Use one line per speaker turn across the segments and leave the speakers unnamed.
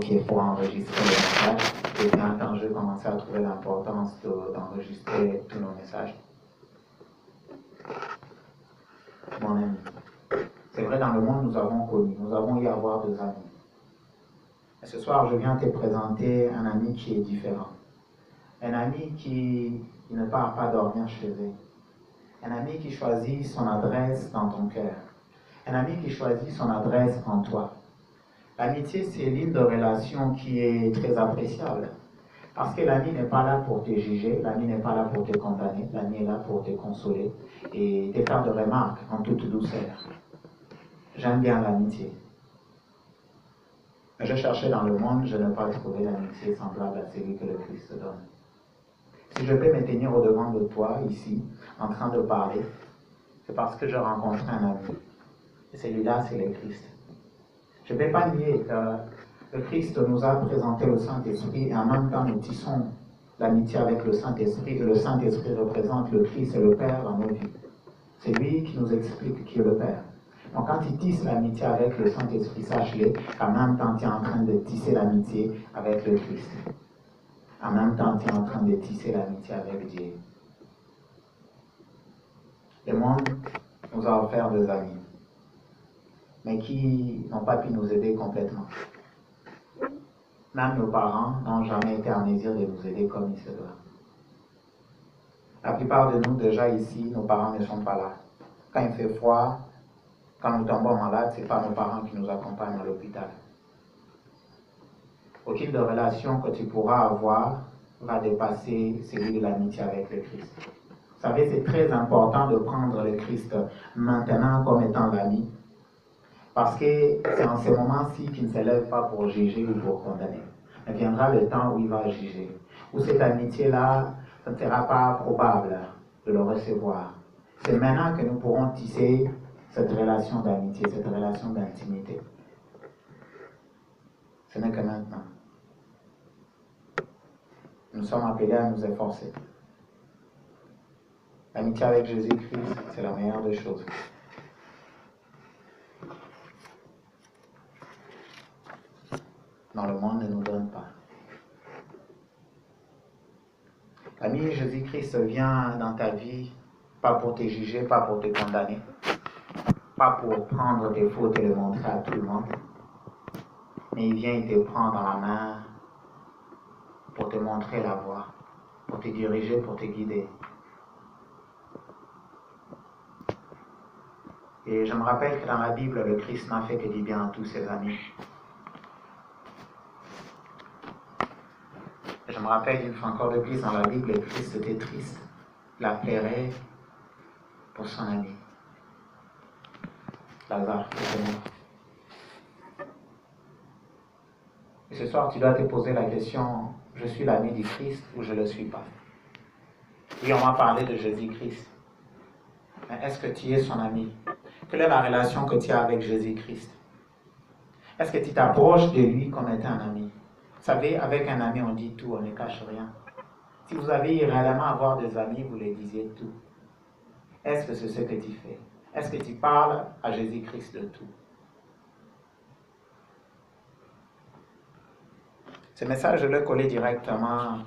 OK, pour enregistrer le message. Et bien, quand je commençais à trouver l'importance d'enregistrer tous nos messages, mon ami, c'est vrai, dans le monde, nous avons connu, nous avons eu à avoir des amis. Et ce soir, je viens te présenter un ami qui est différent. Un ami qui ne part pas dormir chez eux. Un ami qui choisit son adresse dans ton cœur. Un ami qui choisit son adresse en toi. L'amitié, c'est l'une de relations qui est très appréciable. Parce que l'ami n'est pas là pour te juger, l'ami n'est pas là pour te condamner, l'ami est là pour te consoler et te faire de remarques en toute douceur. J'aime bien l'amitié. Je cherchais dans le monde, je n'ai pas trouvé l'amitié semblable à celui que le Christ donne. Si je peux me tenir au-devant de toi, ici, en train de parler, c'est parce que je rencontre un ami. Et celui-là, c'est le Christ. Je ne peux pas nier que le Christ nous a présenté le Saint-Esprit et en même temps nous tissons l'amitié avec le Saint-Esprit et le Saint-Esprit représente le Christ et le Père dans nos vies. C'est lui qui nous explique qui est le Père. Donc quand tu tisses l'amitié avec le Saint-Esprit, sache-le qu'en même temps tu es en train de tisser l'amitié avec le Christ. En même temps tu es en train de tisser l'amitié avec Dieu. Le monde nous a offert des amis, mais qui n'ont pas pu nous aider complètement. Même nos parents n'ont jamais été en mesure de nous aider comme il se doit. La plupart de nous, déjà ici, nos parents ne sont pas là. Quand il fait froid, quand nous tombons malades, ce n'est pas nos parents qui nous accompagnent à l'hôpital. Aucune de relation que tu pourras avoir va dépasser celui de l'amitié avec le Christ. Vous savez, c'est très important de prendre le Christ maintenant comme étant l'ami. Parce que c'est en ce moment-ci qu'il ne s'élève pas pour juger ou pour condamner. Mais viendra le temps où il va juger. Où cette amitié-là, ce ne sera pas probable de le recevoir. C'est maintenant que nous pourrons tisser cette relation d'amitié, cette relation d'intimité. Ce n'est que maintenant. Nous sommes appelés à nous efforcer. L'amitié avec Jésus-Christ, c'est la meilleure des choses. Dans le monde ne nous donne pas. L'ami Jésus-Christ vient dans ta vie, pas pour te juger, pas pour te condamner, pas pour prendre tes fautes et les montrer à tout le monde, mais il vient te prendre dans la main pour te montrer la voie, pour te diriger, pour te guider. Et je me rappelle que dans la Bible, le Christ n'a fait que du bien à tous ses amis. Je me rappelle une fois encore de plus dans la Bible, le Christ était triste. Il a pleuré pour son ami. Lazare était mort. Et ce soir, tu dois te poser la question, je suis l'ami du Christ ou je ne le suis pas? Oui, on m'a parlé de Jésus-Christ. Mais est-ce que tu es son ami? Quelle est la relation que tu as avec Jésus-Christ? Est-ce que tu t'approches de lui comme étant un ami? Vous savez, avec un ami, on dit tout, on ne cache rien. Si vous avez réellement à avoir des amis, vous les disiez tout. Est-ce que c'est ce que tu fais? Est-ce que tu parles à Jésus-Christ de tout? Ce message, je l'ai collé directement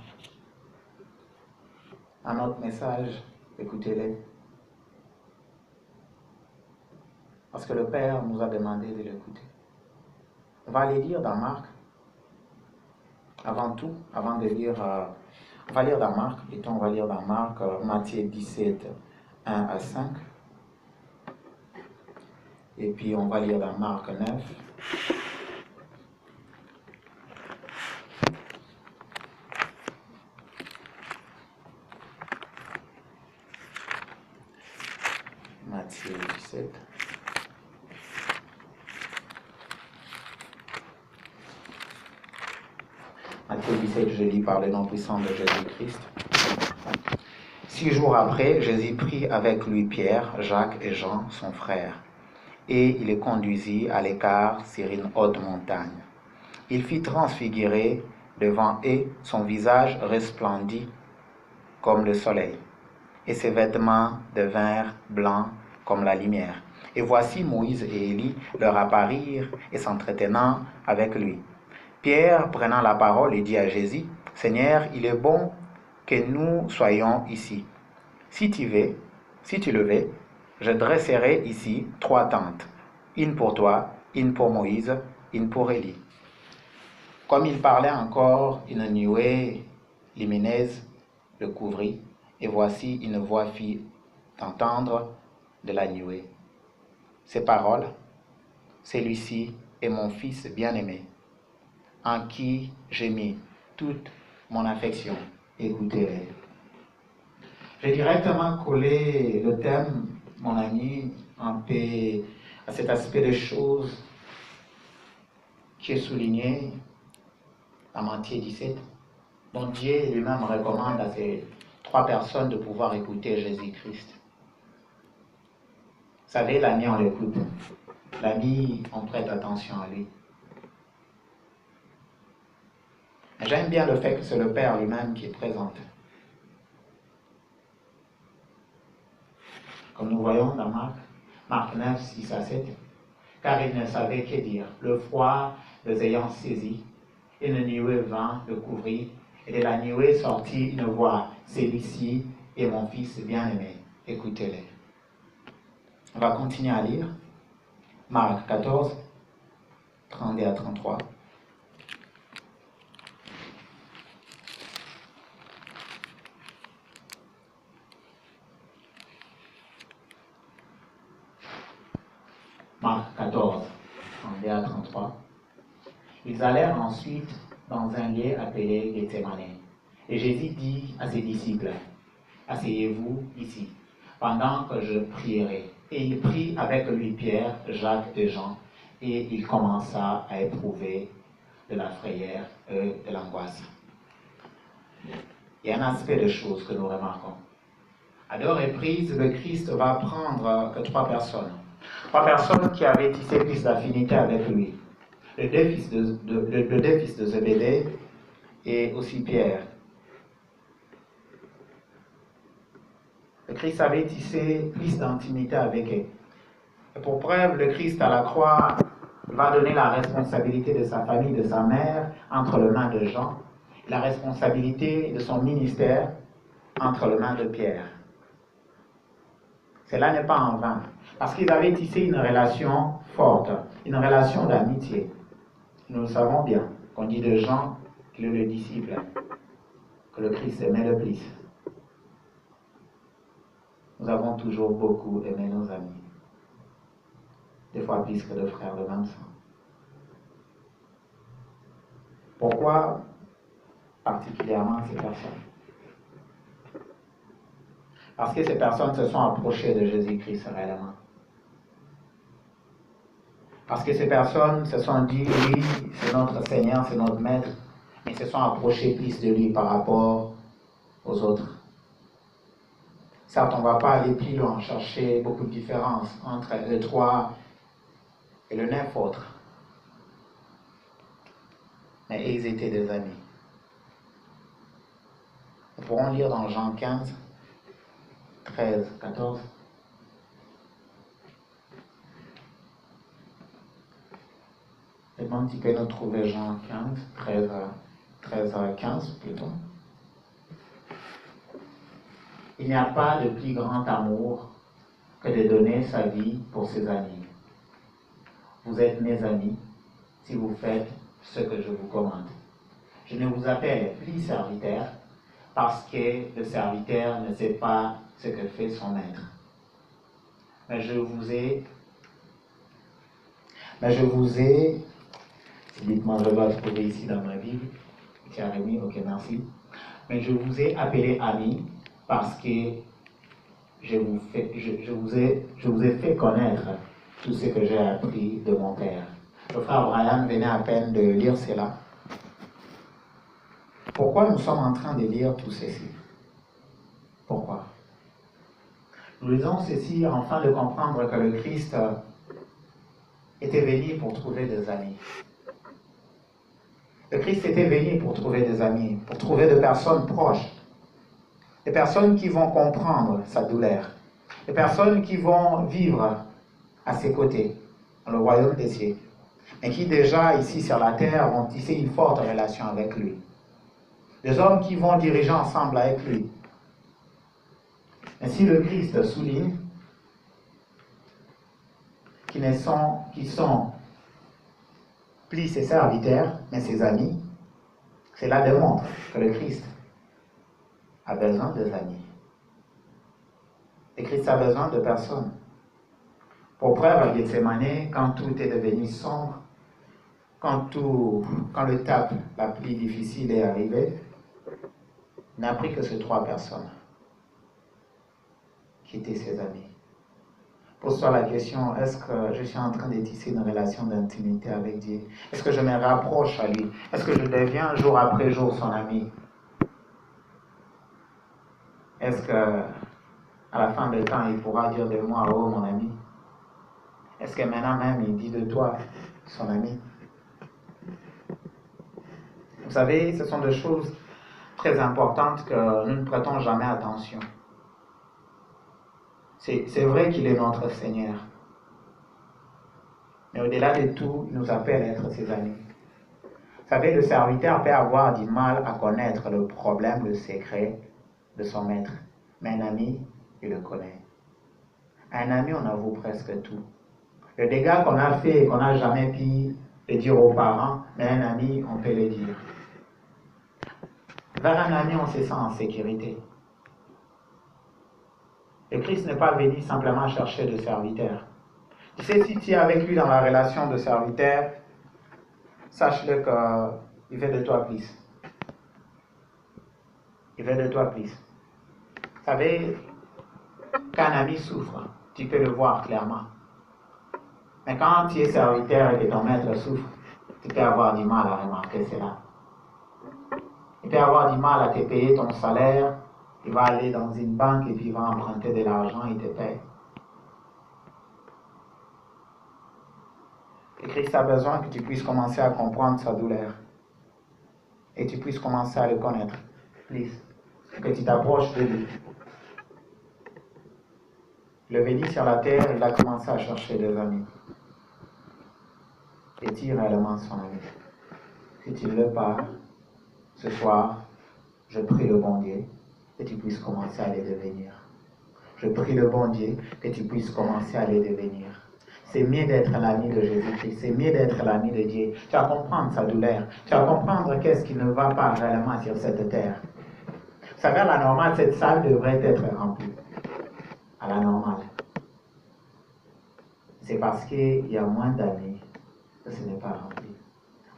à notre message. Écoutez-le. Parce que le Père nous a demandé de l'écouter. On va aller lire dans Marc. Avant tout, avant de lire, on va lire dans Marc, plutôt on va lire dans Marc, Matthieu 17, 1 à 5. Et puis on va lire dans Marc 9. Matthieu 17. Matthieu 17, je lis par le nom puissant de Jésus-Christ. 6 jours après, Jésus prit avec lui Pierre, Jacques et Jean, son frère, et il les conduisit à l'écart sur une haute montagne. Il fit transfigurer devant eux, son visage resplendit comme le soleil, et ses vêtements devinrent blancs comme la lumière. Et voici Moïse et Élie leur apparurent et s'entretenant avec lui. Pierre, prenant la parole, dit à Jésus, « Seigneur, il est bon que nous soyons ici. Si tu le veux, je dresserai ici 3 tentes, une pour toi, une pour Moïse, une pour Élie. » Comme il parlait encore, une nuée lumineuse le couvrit, et voici une voix fit entendre de la nuée. Ces paroles, celui-ci est mon fils bien-aimé, en qui j'ai mis toute mon affection. Écoutez-les. J'ai directement collé le thème, mon ami, un peu à cet aspect des choses qui est souligné dans Matthieu 17, dont Dieu lui-même recommande à ces 3 personnes de pouvoir écouter Jésus-Christ. Vous savez, l'ami, on l'écoute. L'ami, on prête attention à lui. J'aime bien le fait que c'est le Père lui-même qui est présent. Comme nous voyons dans Marc 9, 6 à 7, car il ne savait que dire. Le froid les ayant saisis, une nuée vint le couvrir, et de la nuée sortit une voix. Celui-ci est mon fils bien-aimé. Écoutez-les. On va continuer à lire. Marc 14, 32 à 33. Marc 14, 32 à 33. Ils allèrent ensuite dans un lieu appelé Gethsemane. Et Jésus dit à ses disciples, « Asseyez-vous ici, pendant que je prierai. » Et il prit avec lui Pierre, Jacques et Jean, et il commença à éprouver de la frayeur et de l'angoisse. Il y a un aspect de choses que nous remarquons. À 2 reprises, le Christ va prendre que 3 personnes. 3 personnes qui avaient tissé plus d'affinité avec lui. Les deux fils de Zébédée et aussi Pierre. Le Christ avait tissé plus d'intimité avec eux. Et pour preuve, le Christ à la croix va donner la responsabilité de sa famille, de sa mère, entre les mains de Jean, la responsabilité de son ministère entre les mains de Pierre. Cela n'est pas en vain, parce qu'ils avaient tissé une relation forte, une relation d'amitié. Nous le savons bien, qu'on dit de Jean qu'il est le disciple, que le Christ aimait le plus. Nous avons toujours beaucoup aimé nos amis, des fois plus que de frères de même sang. Pourquoi particulièrement ces personnes? Parce que ces personnes se sont approchées de Jésus-Christ réellement. Parce que ces personnes se sont dit, oui, c'est notre Seigneur, c'est notre Maître, mais se sont approchées plus de lui par rapport aux autres. Certes, on ne va pas aller plus loin, chercher beaucoup de différences entre les 3 et le 9 autres. Mais ils étaient des amis. Nous pourrons lire dans Jean 15, 13, 14. Et donc, tu peux nous trouver Jean 15, 13 à 15 plutôt. Il n'y a pas de plus grand amour que de donner sa vie pour ses amis. Vous êtes mes amis si vous faites ce que je vous commande. Je ne vous appelle plus serviteur parce que le serviteur ne sait pas ce que fait son maître. Mais je vous ai, dites-moi, je dois trouver ici dans ma Bible. Tu as remis, ok, merci. Mais je vous ai appelé amis parce que je vous ai fait connaître tout ce que j'ai appris de mon Père. Le frère Brian venait à peine de lire cela. Pourquoi nous sommes en train de lire tout ceci? Pourquoi? Nous lisons ceci afin de comprendre que le Christ était venu pour trouver des amis. Le Christ était venu pour trouver des amis, pour trouver des personnes proches, des personnes qui vont comprendre sa douleur, des personnes qui vont vivre à ses côtés, dans le royaume des cieux. mais qui déjà ici sur la terre vont tisser une forte relation avec lui. Des hommes qui vont diriger ensemble avec lui. Ainsi le Christ souligne qui sont plus ses serviteurs, mais ses amis. Cela démontre que le Christ a besoin des amis. Le Christ a besoin de personnes. Pour preuve, à Gethsemane, quand tout est devenu sombre, quand l'étape la plus difficile est arrivée, il n'a pris que ces 3 personnes qui étaient ses amis. Pose-toi la question, est-ce que je suis en train de tisser une relation d'intimité avec Dieu? Est-ce que je me rapproche à lui? Est-ce que je deviens jour après jour son ami? Est-ce que à la fin du temps, il pourra dire de moi, oh mon ami? Est-ce que maintenant même, il dit de toi, son ami? Vous savez, ce sont des choses très importantes que nous ne prêtons jamais attention. C'est vrai qu'il est notre Seigneur. Mais au-delà de tout, il nous appelle à être ses amis. Vous savez, le serviteur peut avoir du mal à connaître le problème, le secret de son maître. Mais un ami, il le connaît. Un ami, on avoue presque tout. Le dégât qu'on a fait et qu'on n'a jamais pu le dire aux parents, mais un ami, on peut le dire. Vers un ami, on se sent en sécurité. Le Christ n'est pas venu simplement chercher de serviteurs. Tu sais, si tu es avec lui dans la relation de serviteur, sache-le qu'il fait de toi plus. Il fait de toi plus. Vous savez, quand un ami souffre, tu peux le voir clairement. Mais quand tu es serviteur et que ton maître souffre, tu peux avoir du mal à remarquer cela. Il peut avoir du mal à te payer ton salaire. Il va aller dans une banque et puis il va emprunter de l'argent, il te paye. Et Christ a besoin que tu puisses commencer à comprendre sa douleur. Et tu puisses commencer à le connaître plus. Que tu t'approches de lui. Le venu sur la terre, il a commencé à chercher des amis. Es-tu réellement son ami? Si tu ne l'es pas, ce soir, je prie le bon Dieu que tu puisses commencer à les devenir. Je prie le bon Dieu que tu puisses commencer à les devenir. C'est mieux d'être l'ami de Jésus-Christ, c'est mieux d'être l'ami de Dieu. Tu vas comprendre sa douleur, tu vas comprendre qu'est-ce qui ne va pas réellement sur cette terre. Vous savez, à la normale, cette salle devrait être remplie. À la normale. C'est parce qu'il y a moins d'amis que ce n'est pas rempli.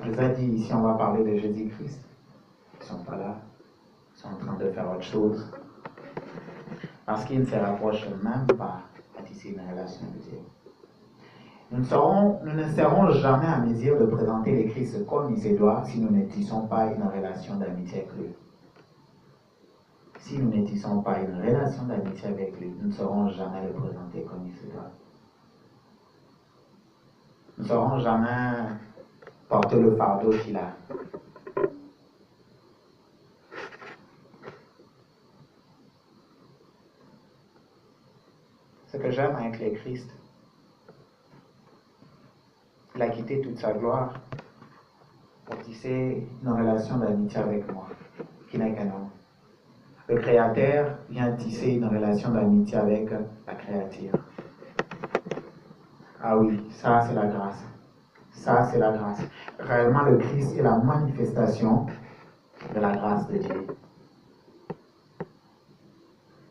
On nous a dit ici, on va parler de Jésus-Christ. Ils ne sont pas là. Ils sont en train de faire autre chose. Parce qu'ils ne se rapprochent même pas à tisser une relation avec Dieu. Nous ne serons jamais à mesure de présenter le Christ comme il se doit si nous ne tissons pas une relation d'amitié avec lui. Si nous ne tissons pas une relation d'amitié avec lui, nous ne saurons jamais le présenter comme il se doit. Nous ne saurons jamais porter le fardeau qu'il a. Ce que j'aime avec le Christ, il a quitté toute sa gloire pour tisser une relation d'amitié avec moi, qui n'est qu'un homme. Le Créateur vient tisser une relation d'amitié avec la créature. Ah oui, ça c'est la grâce. Ça c'est la grâce. Réellement, le Christ est la manifestation de la grâce de Dieu.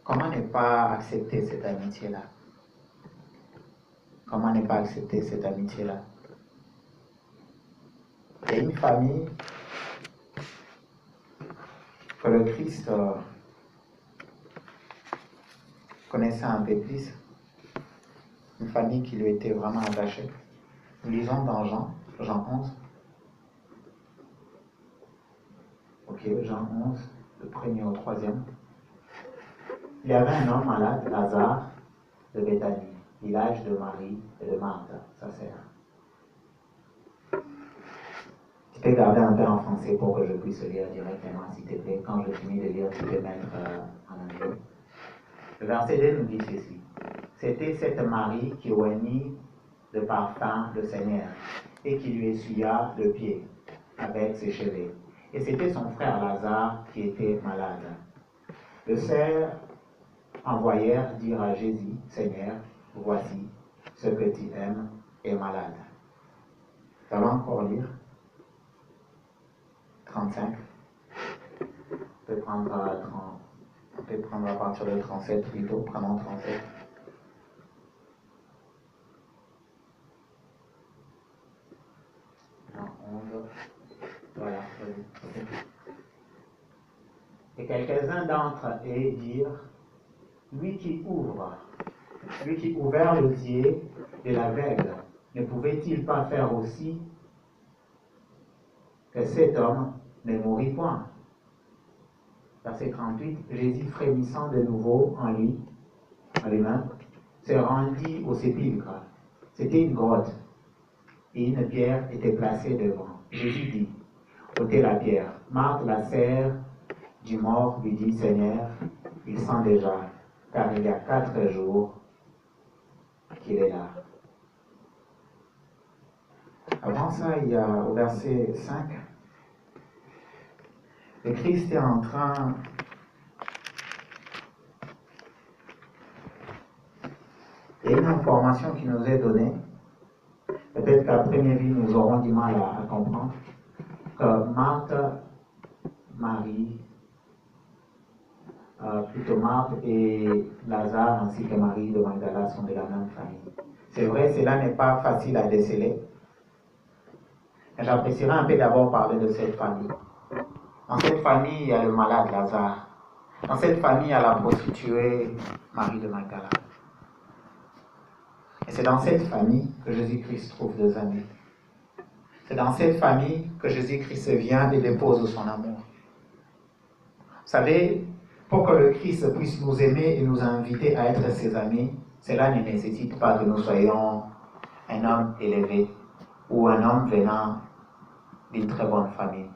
Comment ne pas accepter cette amitié-là? Comment ne pas accepter cette amitié-là? Il y a une famille que le Christ connaissait un peu plus. Une famille qui lui était vraiment attachée. Nous lisons dans Jean 11. Ok, Jean 11, le premier au troisième. Il y avait un homme malade, Lazare, de Béthanie, village de Marie et de Marthe, sa sœur. Tu peux garder un peu en français pour que je puisse lire directement, s'il te plaît. Quand je finis de lire, tu peux mettre en anglais. Le verset 2 nous dit ceci. C'était cette Marie qui oignit de parfum le Seigneur et qui lui essuya le pied avec ses cheveux. Et c'était son frère Lazare qui était malade. Les sœurs envoyèrent dire à Jésus, Seigneur, voici, ce que tu aimes est malade. Ça va encore lire 35. On peut prendre à partir de 37 plutôt. Prenons 37. Non, 11. Voilà. Okay. Et quelques-uns d'entre eux dirent, lui qui ouvert les yeux de l'aveugle, ne pouvait-il pas faire aussi que cet homme ne mourrit point? Verset 38, Jésus frémissant de nouveau en lui-même, se rendit au sépulcre. C'était une grotte, et une pierre était placée devant. Jésus dit, ôtez la pierre. Marthe, la sœur du mort, lui dit, Seigneur, il sent déjà, car il y a 4 jours qu'il est là. Avant ça, il y a au verset 5, le Christ est en train il y a une information qui nous est donnée. Peut-être qu'à première vue, nous aurons du mal à comprendre que Marthe, Marie, plutôt Marthe et Lazare ainsi que Marie de Magdala sont de la même famille. C'est vrai, cela n'est pas facile à déceler. Mais j'apprécierais un peu d'abord parler de cette famille. Dans cette famille, il y a le malade Lazare. Dans cette famille, il y a la prostituée Marie de Magdala. Et c'est dans cette famille que Jésus-Christ trouve des amis. C'est dans cette famille que Jésus-Christ vient et dépose son amour. Vous savez, pour que le Christ puisse nous aimer et nous inviter à être ses amis, cela ne nécessite pas que nous soyons un homme élevé ou un homme venant d'une très bonne famille.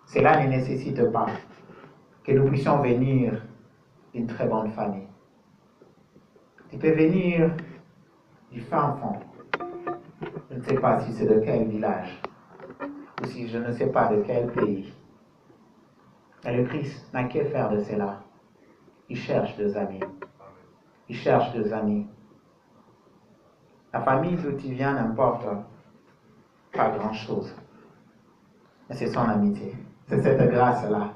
Cela ne nécessite pas que nous puissions venir d'une très bonne famille. Tu peux venir du fin fond. Je ne sais pas si c'est de quel village ou si je ne sais pas de quel pays. Mais le Christ n'a qu'à faire de cela. Il cherche des amis. Il cherche des amis. La famille d'où tu viens n'importe pas grand-chose. Mais c'est son amitié. C'est cette grâce-là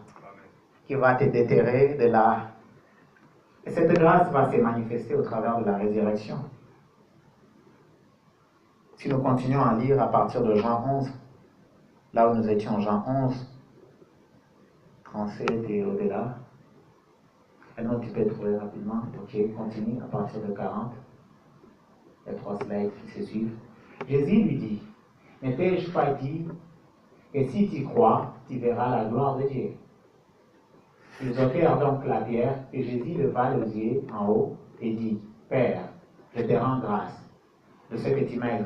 qui va te déterrer de là. Et cette grâce va se manifester au travers de la résurrection. Si nous continuons à lire à partir de Jean 11, là où nous étions, Jean 11, 37 et au-delà, et non, tu peux trouver rapidement. Ok, continue à partir de 40. Les 3 slides qui se suivent. Jésus lui dit, ne t'ai-je pas dit que si tu crois, tu verras la gloire de Dieu? Ils ôtèrent donc la pierre, et Jésus leva les yeux en haut et dit, Père, je te rends grâce de ce que tu m'as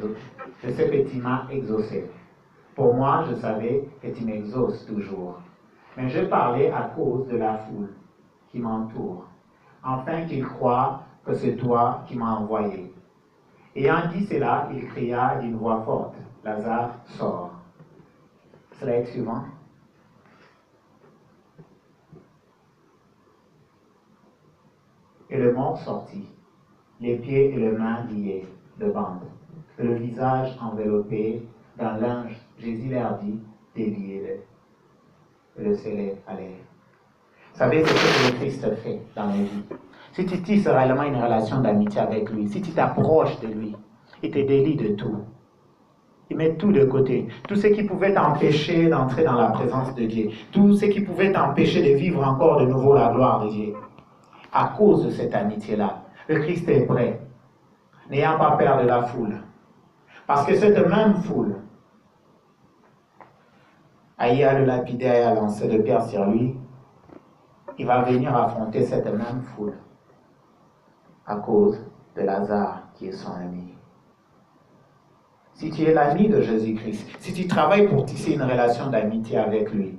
exaucé. Pour moi, je savais que tu m'exauces toujours. Mais je parlais à cause de la foule qui m'entoure, afin qu'ils croient que c'est toi qui m'as envoyé. Ayant dit cela, il cria d'une voix forte, Lazare, sort. Slide suivant. Et le mort sortit, les pieds et les mains liés de bandes, et le visage enveloppé d'un linge. Jésus leur dit, déliez-le, et laissez-le aller. Vous savez ce que le Christ fait dans la vie? Si tu tisses réellement une relation d'amitié avec lui, si tu t'approches de lui, il te délie de tout. Il met tout de côté. Tout ce qui pouvait t'empêcher d'entrer dans la présence de Dieu. Tout ce qui pouvait t'empêcher de vivre encore de nouveau la gloire de Dieu. À cause de cette amitié-là, le Christ est prêt, n'ayant pas peur de la foule. Parce que cette même foule, ayant le lapider et à lancer de pierre sur lui, il va venir affronter cette même foule à cause de Lazare qui est son ami. Si tu es l'ami de Jésus-Christ, si tu travailles pour tisser une relation d'amitié avec lui,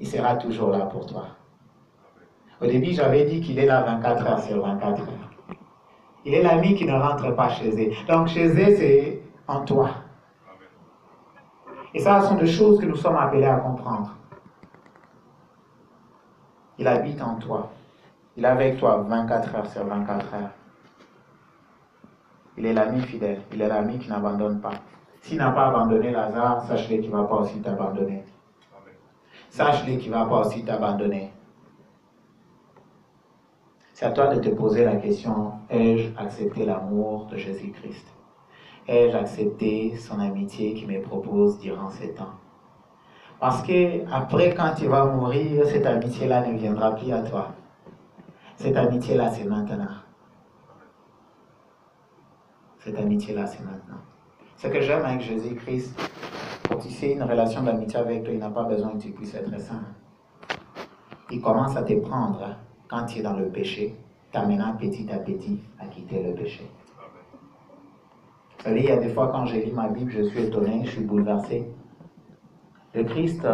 il sera toujours là pour toi. Au début, j'avais dit qu'il est là 24 heures sur 24 heures. Il est l'ami qui ne rentre pas chez eux. Donc chez eux, en toi. Et ça, ce sont des choses que nous sommes appelés à comprendre. Il habite en toi. Il est avec toi 24 heures sur 24 heures. Il est l'ami fidèle. Il est l'ami qui n'abandonne pas. S'il n'a pas abandonné Lazare, sache-le qu'il ne va pas aussi t'abandonner. Sache-le qu'il ne va pas aussi t'abandonner. C'est à toi de te poser la question, ai-je accepté l'amour de Jésus-Christ? Ai-je accepté son amitié qu'il me propose durant ces temps? Parce que après, quand tu vas mourir, cette amitié-là ne viendra plus à toi. Cette amitié-là, c'est maintenant. Cette amitié-là, c'est maintenant. Ce que j'aime avec Jésus-Christ, pour tisser une relation d'amitié avec lui, il n'a pas besoin que tu puisses être saint. Il commence à te prendre quand tu es dans le péché, t'amenant petit à petit à quitter le péché. Vous savez, il y a des fois quand je lis ma Bible, je suis étonné, je suis bouleversé. Le Christ,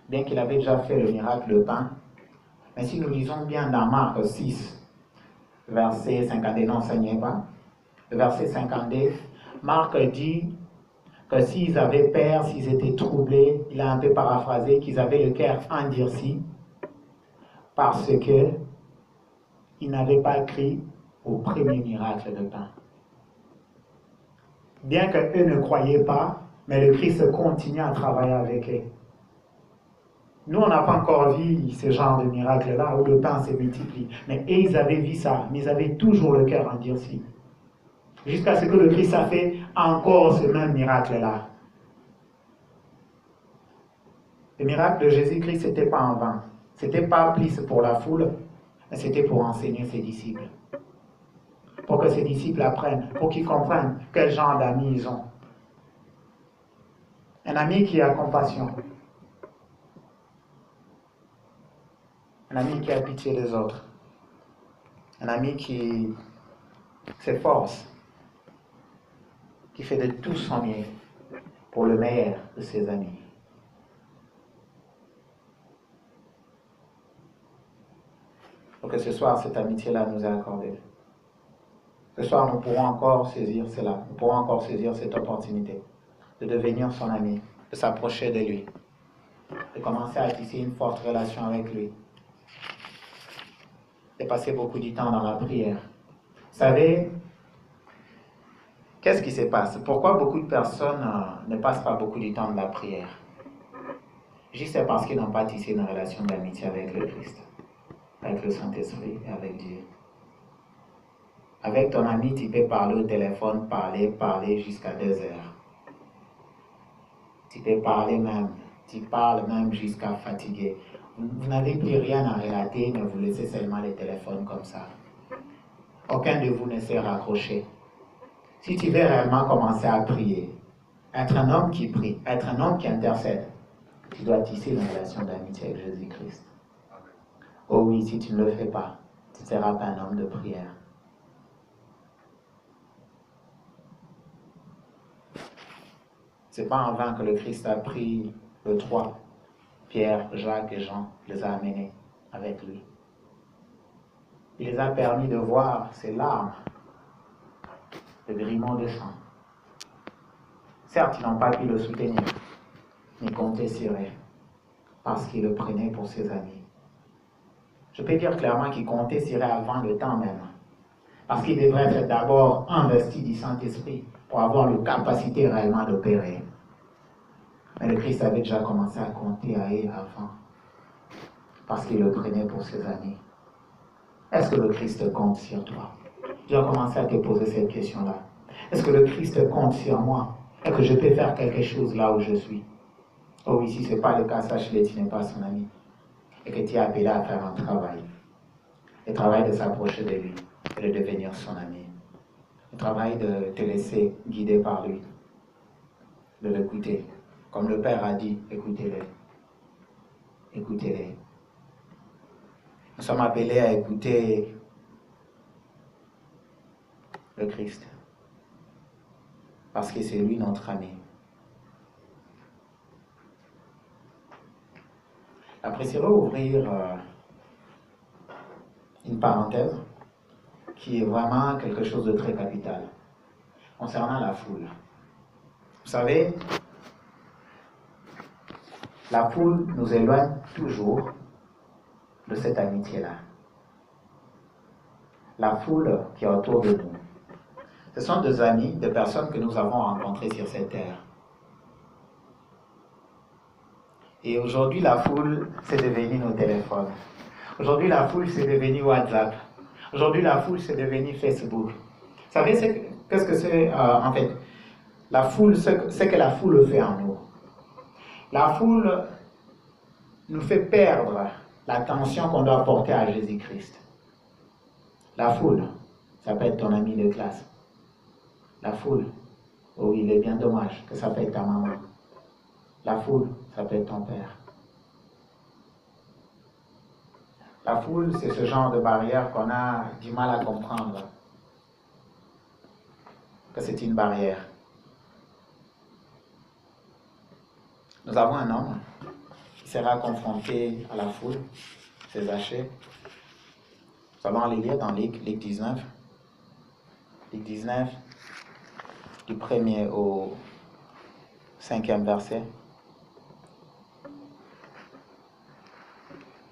bien qu'il avait déjà fait le miracle de pain, mais si nous lisons bien dans Marc 6, verset 52, non, ça n'y est pas, le verset 52, Marc dit que s'ils avaient peur, s'ils étaient troublés, il a un peu paraphrasé, qu'ils avaient le cœur endurci, parce que ils n'avaient pas cru au premier miracle de pain. Bien qu'eux ne croyaient pas, mais le Christ continue à travailler avec eux. Nous, on n'a pas encore vu ce genre de miracle-là où le pain se multiplie. Mais eux, ils avaient vu ça, mais ils avaient toujours le cœur endurci. Jusqu'à ce que le Christ a fait encore ce même miracle-là. Le miracle de Jésus-Christ, ce n'était pas en vain. Ce n'était pas plus pour la foule, mais c'était pour enseigner ses disciples. Pour que ses disciples apprennent, pour qu'ils comprennent quel genre d'amis ils ont. Un ami qui a compassion. Un ami qui a pitié des autres. Un ami qui s'efforce, qui fait de tout son mieux pour le meilleur de ses amis. Donc que ce soir, cette amitié-là nous est accordée. Ce soir, nous pourrons encore saisir cela. Nous pourrons encore saisir cette opportunité de devenir son ami, de s'approcher de lui, de commencer à tisser une forte relation avec lui, de passer beaucoup de temps dans la prière. Vous savez, qu'est-ce qui se passe? Pourquoi beaucoup de personnes ne passent pas beaucoup de temps dans la prière? Juste parce qu'ils n'ont pas tissé une relation d'amitié avec le Christ, avec le Saint-Esprit et avec Dieu. Avec ton ami, tu peux parler au téléphone, parler jusqu'à 2 heures. Tu peux parler même, tu parles même jusqu'à fatiguer. Vous n'avez plus rien à relater, mais vous laissez seulement les téléphones comme ça. Aucun de vous ne s'est raccroché. Si tu veux réellement commencer à prier, être un homme qui prie, être un homme qui intercède, tu dois tisser une relation d'amitié avec Jésus-Christ. Oh oui, si tu ne le fais pas, tu ne seras pas un homme de prière. Ce n'est pas en vain que le Christ a pris les 3, Pierre, Jacques et Jean, les a amenés avec lui. Il les a permis de voir ses larmes, le grimement de sang. Certes, ils n'ont pas pu le soutenir, mais compter sur eux, parce qu'ils le prenaient pour ses amis. Je peux dire clairement qu'ils comptaient sur eux avant le temps même, parce qu'ils devraient être d'abord investis du Saint-Esprit pour avoir la capacité réellement d'opérer. Mais le Christ avait déjà commencé à compter à eux avant, parce qu'il le prenait pour ses amis. Est-ce que le Christ compte sur toi? Tu dois commencer à te poser cette question-là. Est-ce que le Christ compte sur moi? Est-ce que je peux faire quelque chose là où je suis? Oh oui, si ce n'est pas le cas, sache-le, tu n'es pas son ami. Et que tu es appelé à faire un travail. Le travail de s'approcher de lui et de devenir son ami. Le travail de te laisser guider par lui. De l'écouter. Comme le Père a dit, écoutez-le. Écoutez-le. Nous sommes appelés à écouter le Christ. Parce que c'est lui notre ami. J'apprécierais ouvrir une parenthèse qui est vraiment quelque chose de très capital concernant la foule. Vous savez, la foule nous éloigne toujours de cette amitié-là. La foule qui est autour de nous. Ce sont des amis, des personnes que nous avons rencontrées sur cette terre. Et aujourd'hui, la foule, c'est devenu nos téléphones. Aujourd'hui, la foule, c'est devenu WhatsApp. Aujourd'hui, la foule, c'est devenu Facebook. Vous savez qu'est-ce que c'est en fait? La foule, c'est que la foule fait en nous. La foule nous fait perdre l'attention qu'on doit porter à Jésus-Christ. La foule, ça peut être ton ami de classe. La foule, oh, il est bien dommage que ça peut être ta maman. La foule, ça peut être ton père. La foule, c'est ce genre de barrière qu'on a du mal à comprendre. Que c'est une barrière. Nous avons un homme qui sera confronté à la foule, c'est Zachée. Nous allons aller lire dans Luc 19. Luc 19, du 1er au 5e verset.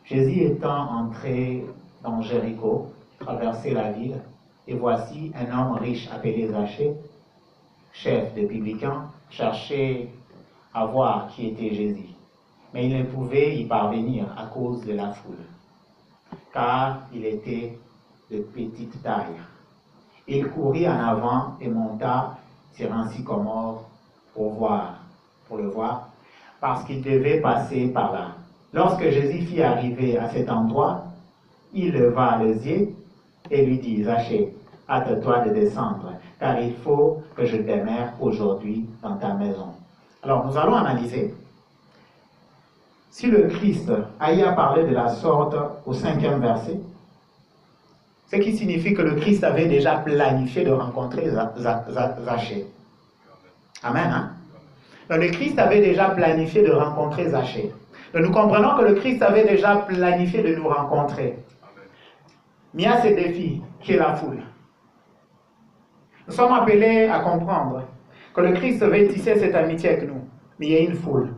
Jésus étant entré dans Jéricho, traversait la ville, et voici un homme riche appelé Zachée, chef des publicains, cherchait à voir qui était Jésus. Mais il ne pouvait y parvenir à cause de la foule, car il était de petite taille. Il courut en avant et monta sur un sycomore pour le voir, parce qu'il devait passer par là. Lorsque Jésus fit arriver à cet endroit, il leva les yeux et lui dit, Zachée, hâte-toi de descendre, car il faut que je demeure aujourd'hui dans ta maison. Alors, nous allons analyser. Si le Christ a parlé de la sorte au 5e verset, ce qui signifie que le Christ avait déjà planifié de rencontrer Zachée. Amen. Hein? Donc, le Christ avait déjà planifié de rencontrer Zachée. Donc, nous comprenons que le Christ avait déjà planifié de nous rencontrer. Mais il y a ce défi qui est la foule. Nous sommes appelés à comprendre que le Christ veut tisser cette amitié avec nous. Mais il y a une foule.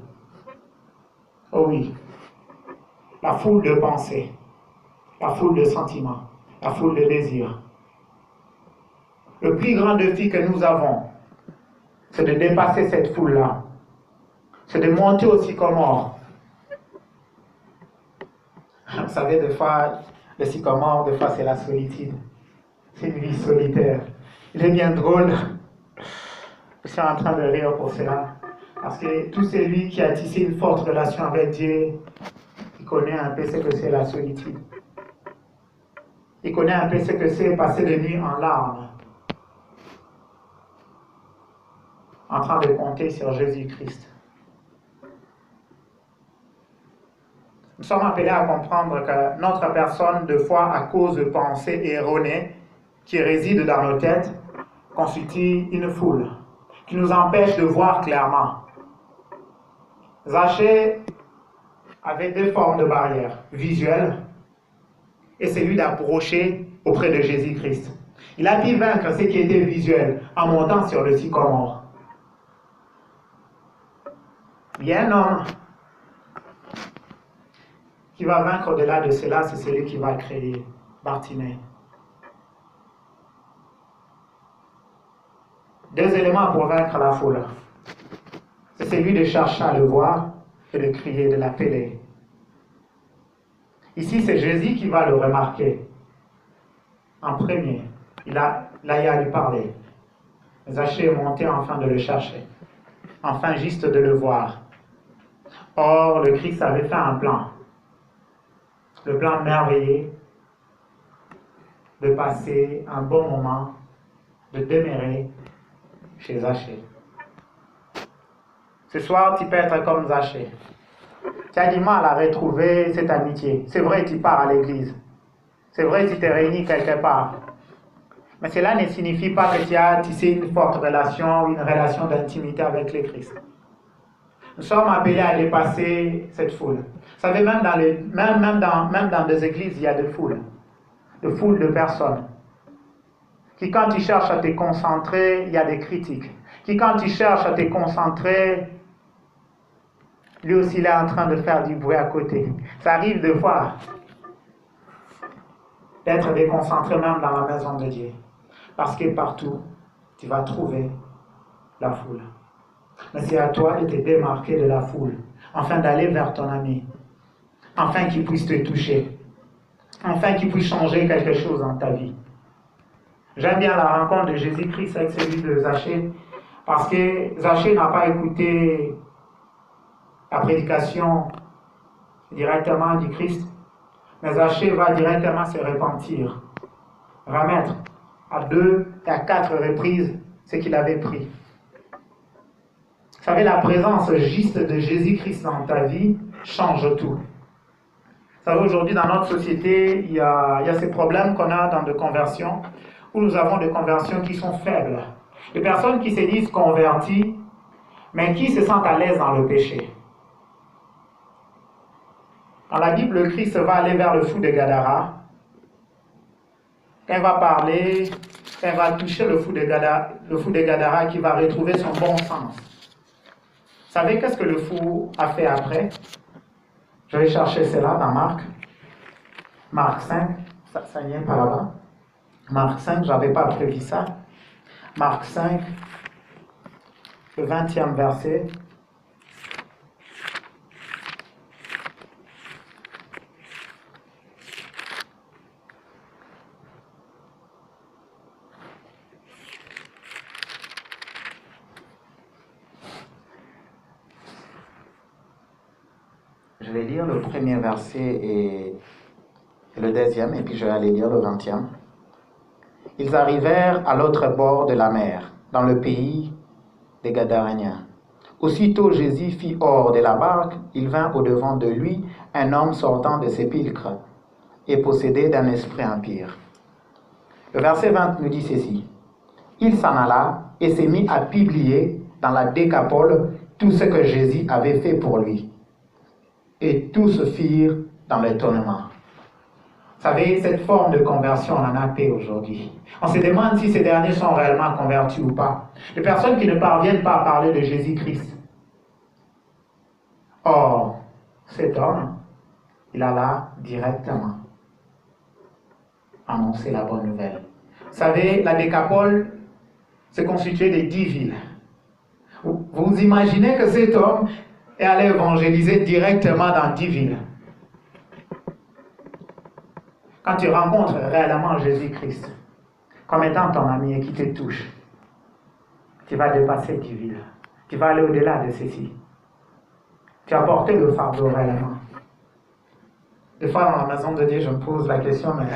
Oh oui. La foule de pensées. La foule de sentiments. La foule de désirs. Le plus grand défi que nous avons, c'est de dépasser cette foule-là. C'est de monter au sycomore. Vous savez, des fois, le sycomore, des fois, c'est la solitude. C'est une vie solitaire. Il est bien drôle. Je suis en train de rire pour cela. Parce que tout celui qui a tissé une forte relation avec Dieu, il connaît un peu ce que c'est la solitude. Il connaît un peu ce que c'est passer des nuits en larmes, en train de compter sur Jésus-Christ. Nous sommes appelés à comprendre que notre personne, de foi, à cause de pensées erronées qui résident dans nos têtes, constitue une foule qui nous empêche de voir clairement. Zachée avait deux formes de barrières, visuelle et celui d'approcher auprès de Jésus-Christ. Il a pu vaincre ce qui était visuel en montant sur le sycomore. Il y a un homme qui va vaincre au-delà de cela, c'est celui qui va créer Bartimée. Deux éléments pour vaincre la foule. C'est celui de chercher à le voir et de crier, de l'appeler. Ici, c'est Jésus qui va le remarquer. En premier, il a lui parler. Zachée est monté afin de le chercher, enfin juste de le voir. Or, le Christ avait fait un plan. Le plan merveilleux de passer un bon moment, de demeurer chez Zachée. Ce soir, tu peux être comme Zachée. Tu as du mal à retrouver cette amitié. C'est vrai, tu pars à l'église. C'est vrai, tu t'es réuni quelque part. Mais cela ne signifie pas que tu as tissé une forte relation, une relation d'intimité avec le Christ. Nous sommes appelés à dépasser cette foule. Vous savez, même dans des églises, il y a des foules de personnes qui, quand tu cherches à te concentrer, il y a des critiques. qui, quand tu cherches à te concentrer, lui aussi il est en train de faire du bruit à côté. Ça arrive de fois d'être déconcentré même dans la maison de Dieu. Parce que partout, tu vas trouver la foule. Mais c'est à toi de te démarquer de la foule, afin d'aller vers ton ami, afin qu'il puisse te toucher, afin qu'il puisse changer quelque chose dans ta vie. J'aime bien la rencontre de Jésus-Christ avec celui de Zachée, parce que Zachée n'a pas écouté la prédication directement du Christ, mais Zachée va directement se repentir, remettre à 2 et à 4 reprises ce qu'il avait pris. Vous savez, la présence juste de Jésus-Christ dans ta vie change tout. Vous savez, aujourd'hui, dans notre société, il y a ces problèmes qu'on a dans de conversions, où nous avons des conversions qui sont faibles. Des personnes qui se disent converties, mais qui se sentent à l'aise dans le péché. Dans la Bible, le Christ va aller vers le fou de Gadara. Quand il va parler, quand il va toucher le fou de Gadara qui va retrouver son bon sens. Vous savez qu'est-ce que le fou a fait après? Je vais chercher cela dans Marc. Marc 5, ça n'y est pas là-bas. Marc 5, je n'avais pas prévu ça. Marc 5, le 20e verset. Je vais lire le premier verset et le deuxième, et puis je vais aller lire le 20e. Ils arrivèrent à l'autre bord de la mer, dans le pays des Gadaréniens. Aussitôt Jésus fit hors de la barque, il vint au-devant de lui un homme sortant de sépulcre et possédé d'un esprit impur. Le verset 20 nous dit ceci. Il s'en alla et s'est mis à publier dans la Décapole tout ce que Jésus avait fait pour lui. Et tous se firent dans l'étonnement. Vous savez, cette forme de conversion, on en a peu aujourd'hui. On se demande si ces derniers sont réellement convertis ou pas. Les personnes qui ne parviennent pas à parler de Jésus-Christ. Or, cet homme, il alla directement annoncer la bonne nouvelle. Vous savez, la Décapole se constituait de 10 villes. Vous imaginez que cet homme est allé évangéliser directement dans 10 villes. Quand tu rencontres réellement Jésus-Christ comme étant ton ami et qui te touche, tu vas dépasser 10 villes. Tu vas aller au-delà de ceci. Tu as porté le fardeau réellement. Des fois, dans la maison de Dieu, je me pose la question, mais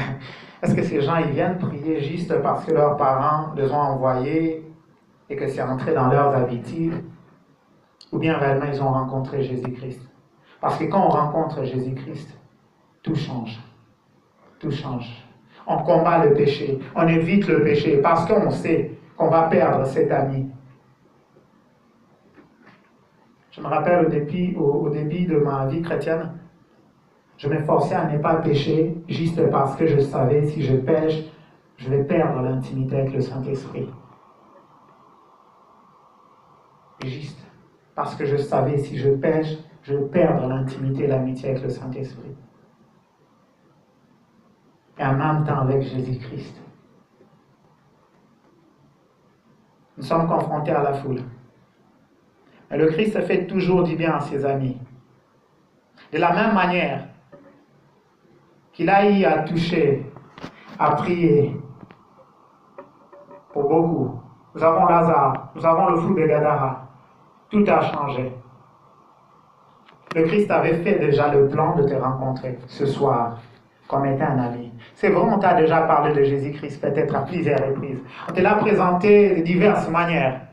est-ce que ces gens, ils viennent prier juste parce que leurs parents les ont envoyés et que c'est entré dans leurs habitudes? Ou bien réellement, ils ont rencontré Jésus-Christ? Parce que quand on rencontre Jésus-Christ, tout change. Tout change. On combat le péché, on évite le péché parce qu'on sait qu'on va perdre cet ami. Je me rappelle au début de ma vie chrétienne, je m'efforçais à ne pas pécher juste parce que je savais si je pêche, je vais perdre l'intimité avec le Saint-Esprit. Juste parce que je savais si je pêche, je vais perdre l'intimité et l'amitié avec le Saint-Esprit. Et en même temps avec Jésus-Christ. Nous sommes confrontés à la foule. Mais le Christ fait toujours du bien à ses amis. De la même manière qu'il a eu à toucher, à prier pour beaucoup. Nous avons Lazare, nous avons le fou de Gadara. Tout a changé. Le Christ avait fait déjà le plan de te rencontrer ce soir comme étant un ami. C'est vrai, on t'a déjà parlé de Jésus-Christ peut-être à plusieurs reprises. On te l'a présenté de diverses manières.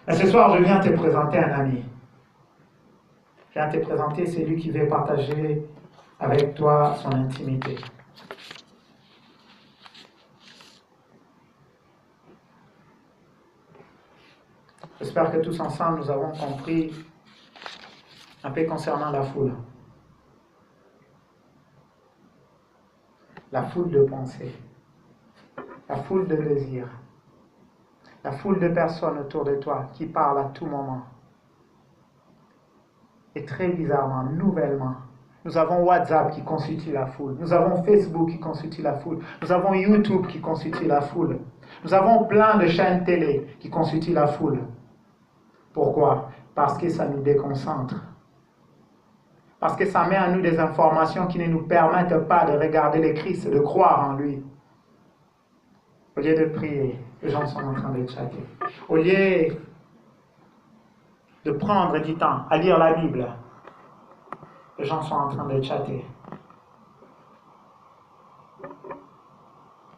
Mais ce soir, je viens te présenter un ami. Je viens te présenter celui qui veut partager avec toi son intimité. J'espère que tous ensemble, nous avons compris un peu concernant la foule. La foule de pensées, la foule de désirs, La foule de personnes autour de toi qui parlent à tout moment. Et très bizarrement, nouvellement, nous avons WhatsApp qui constitue la foule. Nous avons Facebook qui constitue la foule. Nous avons YouTube qui constitue la foule. Nous avons plein de chaînes télé qui constituent la foule. Pourquoi? Parce que ça nous déconcentre. Parce que ça met à nous des informations qui ne nous permettent pas de regarder le Christ, de croire en lui. Au lieu de prier, les gens sont en train de chatter. Au lieu de prendre du temps à lire la Bible, les gens sont en train de chatter.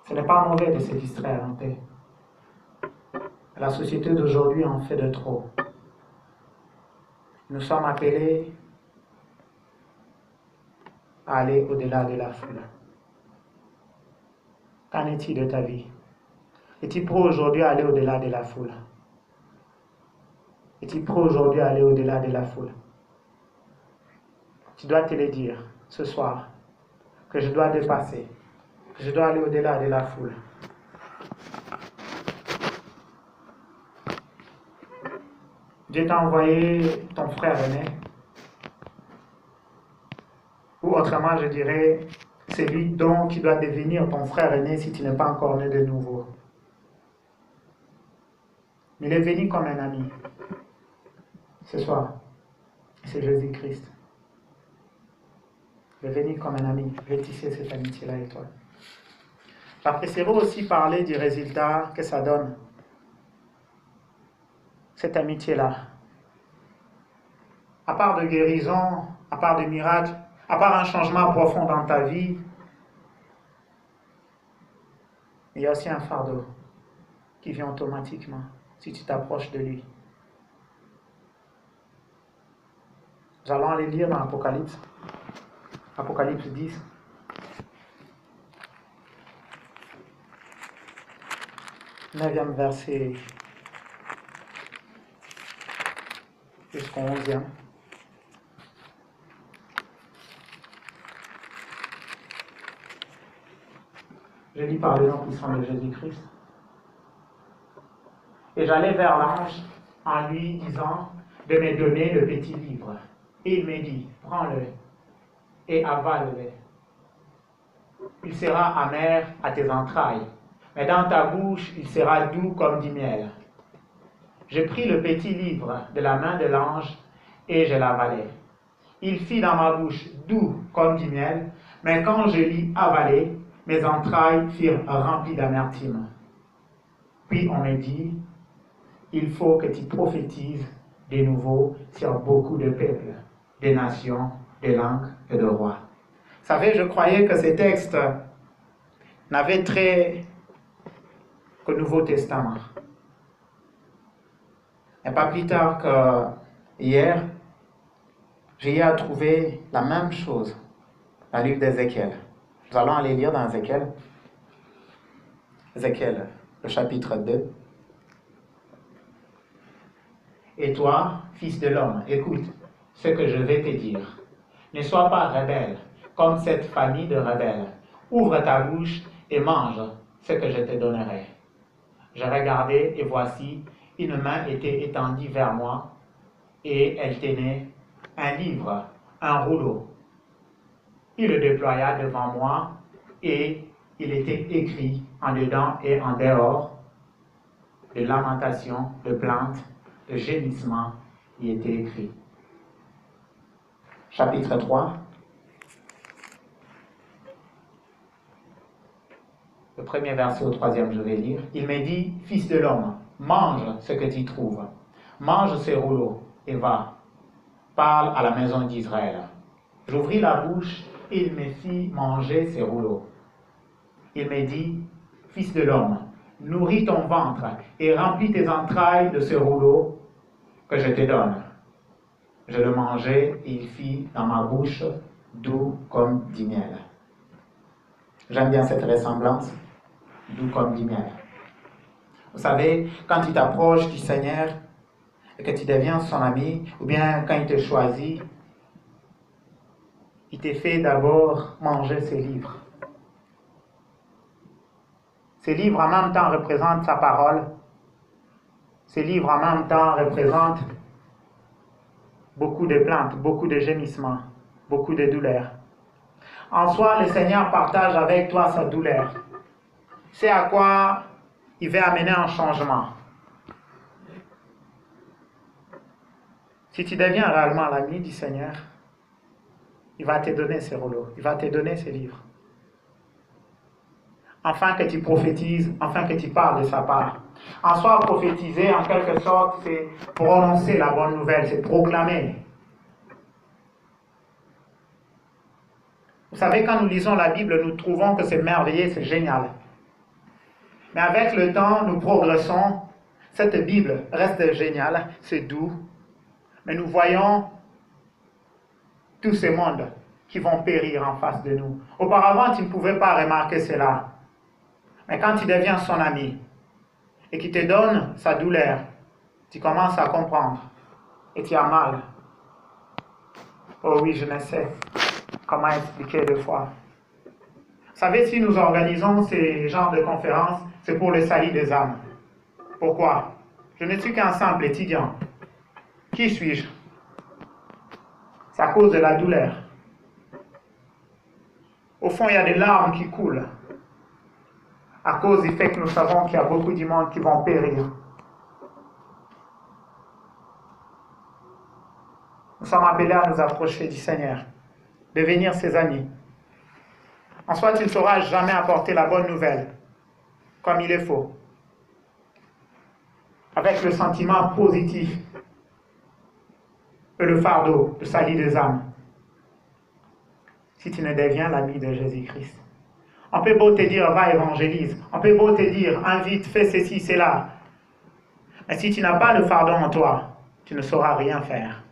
Ce n'est pas mauvais de se distraire en paix. La société d'aujourd'hui en fait de trop. Nous sommes appelés à aller au-delà de la foule. Qu'en est-il de ta vie? Es-tu prêt aujourd'hui à aller au-delà de la foule? Es-tu prêt aujourd'hui à aller au-delà de la foule? Tu dois te le dire ce soir, que je dois dépasser, que je dois aller au-delà de la foule. Dieu t'a envoyé ton frère aîné, ou autrement je dirais, c'est lui donc qui doit devenir ton frère aîné si tu n'es pas encore né de nouveau. Il est venu comme un ami. Ce soir, c'est Jésus-Christ. Il est venu comme un ami. Je vais tisser cette amitié-là avec toi. J'apprécierais aussi parler du résultat que ça donne. Cette amitié-là. À part de guérison, à part de miracles, à part un changement profond dans ta vie, il y a aussi un fardeau qui vient automatiquement si tu t'approches de lui. Nous allons aller lire dans Apocalypse. Apocalypse 10. Neuvième verset jusqu'au 11e. Je lis par le nom puissant de Jésus-Christ. Et j'allai vers l'ange en lui disant de me donner le petit livre. Et il me dit, prends-le et avale-le. Il sera amer à tes entrailles, mais dans ta bouche il sera doux comme du miel. Je pris le petit livre de la main de l'ange et je l'avalai. Il fit dans ma bouche doux comme du miel, mais quand je l'y avalai, mes entrailles furent remplies d'amertume. Puis on me dit, il faut que tu prophétises de nouveau sur beaucoup de peuples, de nations, de langues et de rois. Vous savez, je croyais que ces textes n'avaient trait qu'au Nouveau Testament. Et pas plus tard que hier, j'ai eu à trouver la même chose dans le livre d'Ézéchiel. Nous allons aller lire dans Ézéchiel. Ézéchiel, le chapitre 2. Et toi, fils de l'homme, écoute ce que je vais te dire. Ne sois pas rebelle, comme cette famille de rebelles. Ouvre ta bouche et mange ce que je te donnerai. Je regardai et voici, une main était étendue vers moi et elle tenait un livre, un rouleau. Il le déploya devant moi et il était écrit en dedans et en dehors de lamentations, de plaintes, de gémissements, il était écrit. Chapitre 3. Le premier verset au troisième, je vais lire. Il me dit, fils de l'homme, mange ce que tu trouves. Mange ces rouleaux et va. Parle à la maison d'Israël. J'ouvris la bouche et il me fit manger ces rouleaux. Il me dit, fils de l'homme, nourris ton ventre et remplis tes entrailles de ce rouleau que je te donne. Je le mangeai et il fit dans ma bouche doux comme du miel. J'aime bien cette ressemblance, doux comme du miel. Vous savez, quand tu t'approches du Seigneur et que tu deviens son ami, ou bien quand il te choisit, il te fait d'abord manger ses livres. Ces livres en même temps représentent sa parole, Ces livres en même temps représentent beaucoup de plaintes, beaucoup de gémissements, beaucoup de douleurs. En soi, le Seigneur partage avec toi sa douleur. C'est à quoi il veut amener un changement. Si tu deviens réellement l'ami du Seigneur, il va te donner ses rouleaux, il va te donner ses livres. Afin que tu prophétises, afin que tu parles de sa part. En soi, prophétiser, en quelque sorte, c'est prononcer la bonne nouvelle, c'est proclamer. Vous savez, quand nous lisons la Bible, nous trouvons que c'est merveilleux, c'est génial. Mais avec le temps, nous progressons. Cette Bible reste géniale, c'est doux. Mais nous voyons tous ces mondes qui vont périr en face de nous. Auparavant, tu ne pouvais pas remarquer cela. Mais quand tu deviens son ami et qu'il te donne sa douleur, tu commences à comprendre et tu as mal. Oh oui, je ne sais comment expliquer deux fois. Vous savez, si nous organisons ces genres de conférences, c'est pour le salut des âmes. Pourquoi? Je ne suis qu'un simple étudiant. Qui suis-je? C'est à cause de la douleur. Au fond, il y a des larmes qui coulent à cause du fait que nous savons qu'il y a beaucoup de monde qui vont périr. Nous sommes appelés à nous approcher du Seigneur, devenir ses amis. En soi, tu ne sauras jamais apporter la bonne nouvelle comme il est faut, avec le sentiment positif et le fardeau de salut des âmes, si tu ne deviens l'ami de Jésus-Christ. On peut beau te dire, va évangélise. On peut beau te dire, invite, fais ceci, cela. Mais si tu n'as pas le fardeau en toi, tu ne sauras rien faire.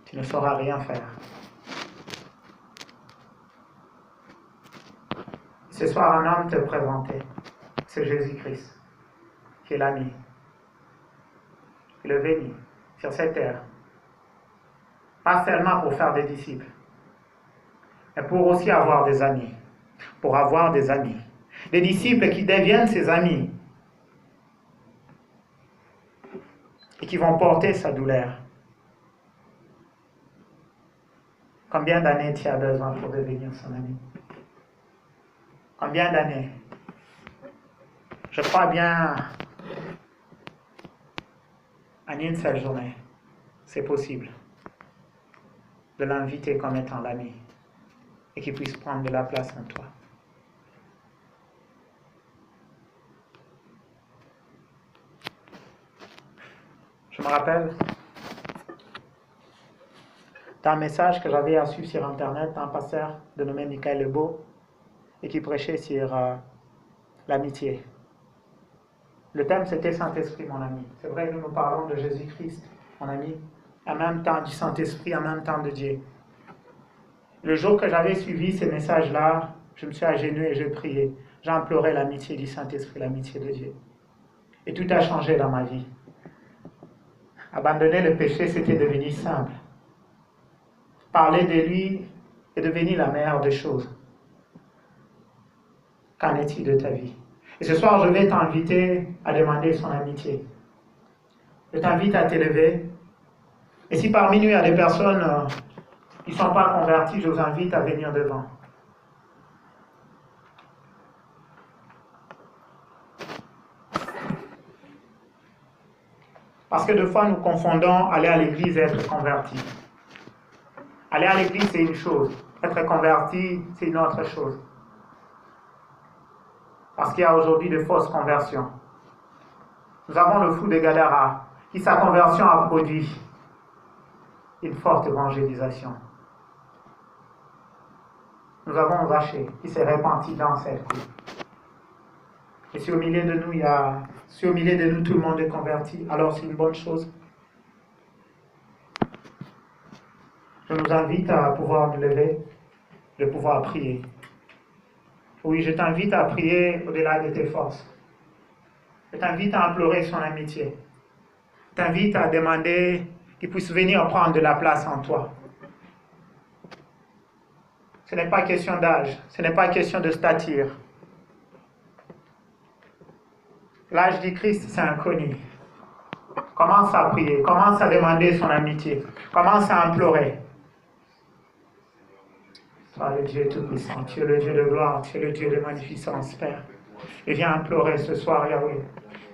Tu ne sauras rien faire. Ce soir, un homme te présentait. C'est Jésus-Christ, qui est l'ami. Il est venu sur cette terre. Pas seulement pour faire des disciples, mais pour aussi avoir des amis. Pour avoir des amis. Des disciples qui deviennent ses amis. Et qui vont porter sa douleur. Combien d'années tu as besoin pour devenir son ami? Combien d'années? Je crois bien en une seule journée, c'est possible de l'inviter comme étant l'ami et qu'il puisse prendre de la place en toi. Je me rappelle d'un message que j'avais reçu sur Internet d'un pasteur dénommé Michael Lebeau et qui prêchait sur l'amitié. Le thème, c'était Saint-Esprit, mon ami. C'est vrai, nous parlons de Jésus-Christ, mon ami, en même temps du Saint-Esprit, en même temps de Dieu. Le jour que j'avais suivi ces messages-là, je me suis agenouillé et j'ai prié. J'ai imploré l'amitié du Saint-Esprit, l'amitié de Dieu. Et tout a changé dans ma vie. Abandonner le péché, c'était devenu simple. Parler de lui est devenu la meilleure des choses. Qu'en est-il de ta vie? Et ce soir, je vais t'inviter à demander son amitié. Je t'invite à t'élever. Et si parmi nous, il y a des personnes qui ne sont pas converties, je vous invite à venir devant. Parce que des fois, nous confondons aller à l'église et être converti. Aller à l'église, c'est une chose. Être converti, c'est une autre chose. Parce qu'il y a aujourd'hui de fausses conversions. Nous avons le fou de Gadara, qui sa conversion a produit une forte évangélisation. Nous avons Zachée, qui s'est repenti dans cette rue. Et si au milieu de nous, tout le monde est converti, alors c'est une bonne chose. Je nous invite à pouvoir nous lever, de pouvoir prier. Oui, je t'invite à prier au-delà de tes forces. Je t'invite à implorer son amitié. Je t'invite à demander qu'il puisse venir prendre de la place en toi. Ce n'est pas question d'âge, ce n'est pas question de stature.
L'âge du Christ, c'est inconnu. Commence à prier, commence à demander son amitié, commence à implorer. Toi, le Dieu Tout-Puissant, tu es le Dieu de gloire, tu es le Dieu de magnificence, Père. Et viens implorer ce soir, Yahweh.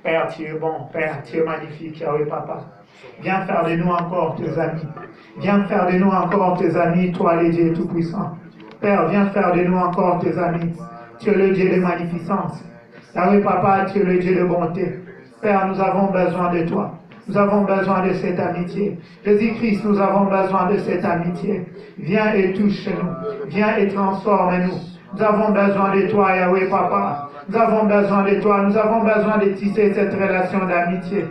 Père, tu es bon, Père, tu es magnifique, Yahweh, Papa. Viens faire de nous encore tes amis. Viens faire de nous encore tes amis, toi, le Dieu Tout-Puissant. Père, viens faire de nous encore tes amis. Tu es le Dieu de magnificence. Yahweh, Papa, tu es le Dieu de bonté. Père, nous avons besoin de toi. Nous avons besoin de cette amitié. Jésus-Christ, nous avons besoin de cette amitié. Viens et touche-nous. Viens et transforme-nous. Nous avons besoin de toi, Yahweh, Papa. Nous avons besoin de toi. Nous avons besoin de tisser cette relation d'amitié.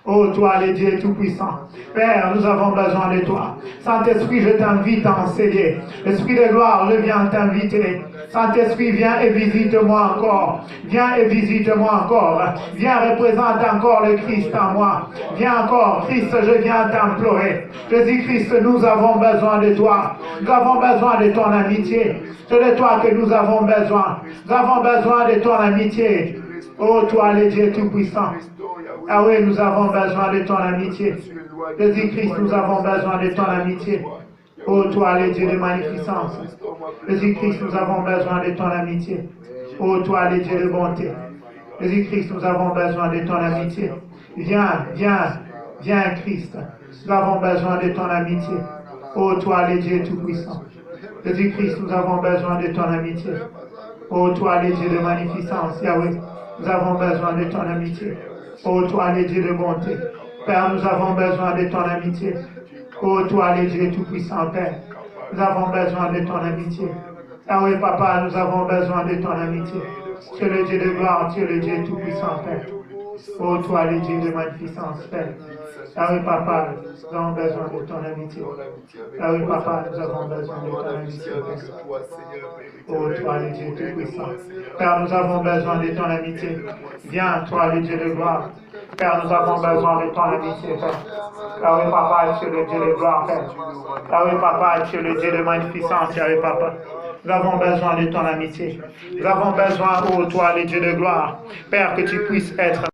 Oh, toi, le Dieu Tout-Puissant. Père, nous avons besoin de toi. Saint-Esprit, je t'invite à enseigner. Esprit de gloire, je viens t'inviter. Saint-Esprit, viens et visite-moi encore. Viens et visite-moi encore. Viens, représente encore le Christ en moi. Viens encore, Christ, je viens t'implorer. Jésus-Christ, nous avons besoin de toi. Nous avons besoin de ton amitié. C'est de toi que nous avons besoin. Nous avons besoin de ton amitié. Oh, toi, le Dieu Tout-Puissant. Ah oui, nous avons besoin de ton amitié. Jésus-Christ, nous avons besoin de ton amitié. Oh, toi, le Dieu de magnificence. Jésus-Christ, nous avons besoin de ton amitié. Oh, toi, le Dieu de bonté. Jésus-Christ, nous avons besoin de ton amitié. Viens, viens, viens, Christ. Nous avons besoin de ton amitié. Oh, toi, le Dieu Tout-Puissant. Jésus-Christ, nous avons besoin de ton amitié. Oh, toi, le Dieu de magnificence, Yahweh. Nous avons besoin de ton amitié. Oh, toi, le Dieu de bonté. Père, nous avons besoin de ton amitié. Oh, toi, le Dieu Tout-Puissant, Père. Nous avons besoin de ton amitié. Ah oui, Papa, nous avons besoin de ton amitié. Tu es le Dieu de gloire, tu es le Dieu Tout-Puissant, Père. Oh, toi, le Dieu de magnificence, Père. Ah oui, Papa, nous avons besoin de ton amitié. Ah oui, Papa, nous avons besoin de ton amitié, Père. Oh, toi, le Dieu Tout-Puissant. Père, nous avons besoin de ton amitié. Viens, toi, le Dieu de gloire. Père, nous avons besoin de ton amitié, Père. Ah oui, Papa, tu es le Dieu de gloire, Père. Ah oui, Papa, tu es le Dieu de magnificence, ah oui, Papa. Nous avons besoin de ton amitié. Nous avons besoin, oh, toi, le Dieu de gloire. Père, que tu puisses être